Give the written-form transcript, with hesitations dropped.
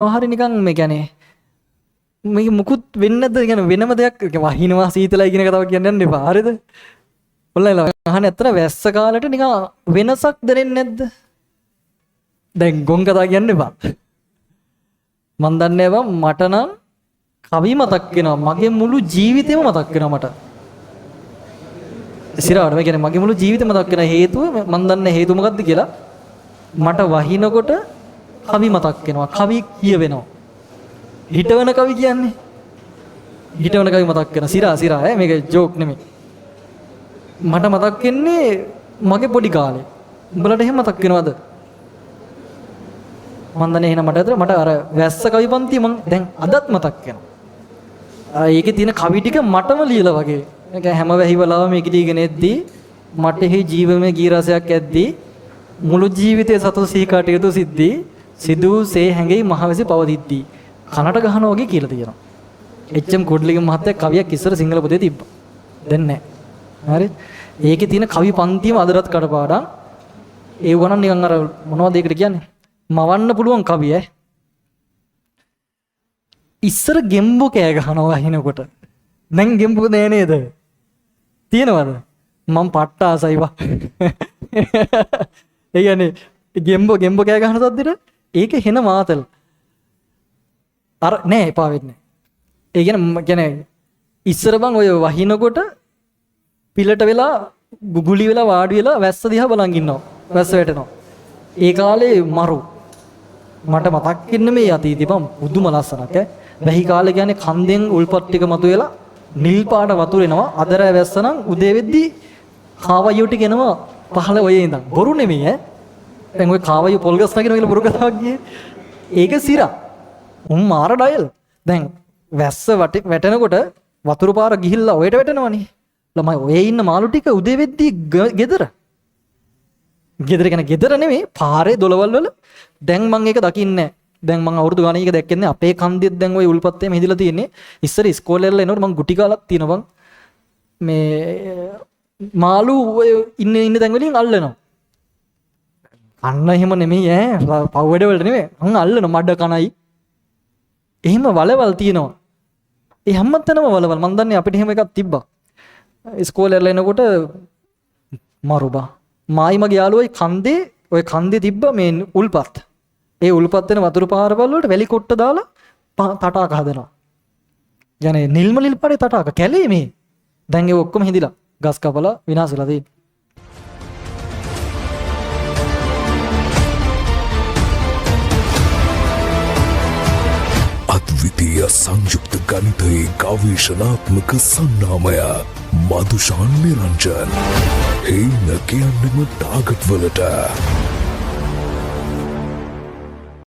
හරි නිකන් මේ කියන්නේ මේක මුකුත් වෙන්නේ නැද්ද? කියන්නේ වෙනම දෙයක් වහිනවා සීතලයි කියන කතාව කියන්න යන්න එපා. හරිද? ඔල්ලයිලා අහන්නේ ඇත්තට වැස්ස කාලෙට නිකන් වෙනසක් දැනෙන්නේ නැද්ද? දැන් ගොන් කතා කියන්න එපා. මන් දන්නේ නැහැ මට නම් කවි මතක් වෙනවා. මගේ මුළු ජීවිතේම මතක් වෙනවා මට. සිරාවට මේ කියන්නේ මගේ මුළු ජීවිතේම මතක් වෙන හේතුව මන් දන්නේ හේතුව මොකද්ද කියලා. මට වහිනකොට කවි මතක් වෙනවා. කවි කියවෙනවා. හිටවන කවි කියන්නේ. හිටවන කවි මතක් වෙනවා. සිරා මේක ජෝක් නෙමෙයි. මට මතක් වෙන්නේ මගේ පොඩි කාලේ. උඹලට එහෙම මතක් වෙනවද? මන් දන්නේ එහෙනම් මට අර වැස්ස කවි පන්ති මං දැන් අදත් මතක් වෙනවා. ඒකේ තියෙන කවි ටික මටම ලියලා වගේ. ඒක හැම වැහිවලාම මේක දීගෙන එද්දී මට එහි ජීවමය ගී රසයක් ඇද්දී මුළු ජීවිතේ සතු සිහි කටයුතු සිද්ධි සිදුසේ හැඟෙයි මහවැසි පවතිද්දී කනට ගහනවා වගේ කියලා තියෙනවා. එච්.එම්. කුඩ්ලිගේ මහත්තයා කවියක් ඉස්සර සිංහල පොතේ තිබ්බා. දැන් නැහැ. හරි. ඒකේ තියෙන කවි පන්තිම අදටත් කඩපාඩම්. ඒ වුණා නිකන් අර මොනවද ඒකට කියන්නේ? මවන්න පුළුවන් කවි ඈ. ඉස්සර ගෙම්බු කෑ ගහනවා හිනකොට. දැන් ගෙම්බු නෑ නේද? තියෙනවද? මම පට්ට ආසයි වා. ඒ කියන්නේ ගෙම්බු කෑ ගහන සද්දෙට ඒක හෙන මාතල්. අර නෑ එපා වෙන්නේ. ඒ කියන්නේ ඉස්සර බං ඔය වහිනකොට පිලට වෙලා ගුගුලි වෙලා වාඩි වෙලා වැස්ස දිහා බලන් ඉන්නවා. වැස්ස වැටෙනවා. ඒ කාලේ මරු මට මතක් වෙන්නේ මේ අතීතේ බං පුදුම ලස්සනක් ඈ. වැහි කාලේ කියන්නේ කන්දෙන් උල්පත් ටික මතුවෙලා නිල් පාට වතුර එනවා. අදර වැස්ස නම් උදේ වෙද්දි කාවයියෝ ටික එනවා පහළ ඔයේ ඉඳන්. බොරු නෙමෙයි ඈ. දැන් ඔය කාවයියෝ පොල් ගස් නගිනවා කියලා බොරු කතාවක් ගියේ. ඒක සිරා. මාර ඩයල්. දැන් වැස්ස වැටෙනකොට වතුර පාර ගිහිල්ලා ඔයට වැටෙනවනේ. ළමයි ඔයේ ඉන්න මාළු ටික උදේ වෙද්දි ගෙදර කියන්නේ ගෙදර නෙමෙයි පාරේ දොළවල් වල. දැන් මම ඒක දකින්නේ. දැන් මම අවුරුදු ගානක එක දැක්කන්නේ අපේ කන්දෙත් දැන් ওই උල්පත්තේ මෙහිදලා තියෙන්නේ. ඉස්සර ඉස්කෝලේ වල එනකොට මම ගුටි කාලක් තියෙනවා මේ මාළු ඔය ඉන්න තැන් වලින් අල්ලනවා. අන්න එහෙම නෙමෙයි ඈ පව් වැඩ වලට නෙමෙයි. මං අල්ලන මඩ කණයි. එහෙම වලවල් තියෙනවා. ඒ හැමතැනම වලවල්. මන් දන්නේ අපිට එහෙම එකක් තිබ්බා. ඉස්කෝලේ වල එනකොට මරුබා. මායි මගේ යාළුවයි ඔය කන්දේ තිබ්බ මේ උල්පත්. ඒ උල්පත් වෙන වතුර පාරවල් වලට වැලි කොට්ට දාලා තටාක හදනවා. يعني නිල්ම නිල් පාරේ තටාක කැලේ මේ. දැන් ඒ ඔක්කොම හිඳිලා ගස් කපලා විනාශ වෙලා තියෙන්නේ. අද්විතීය සංයුක්ත ගණිතයේ ගවේෂණාත්මක සංනාමය මදුෂාන් නිරංජන්. හේන කියන්නෙම ටාගට් වලට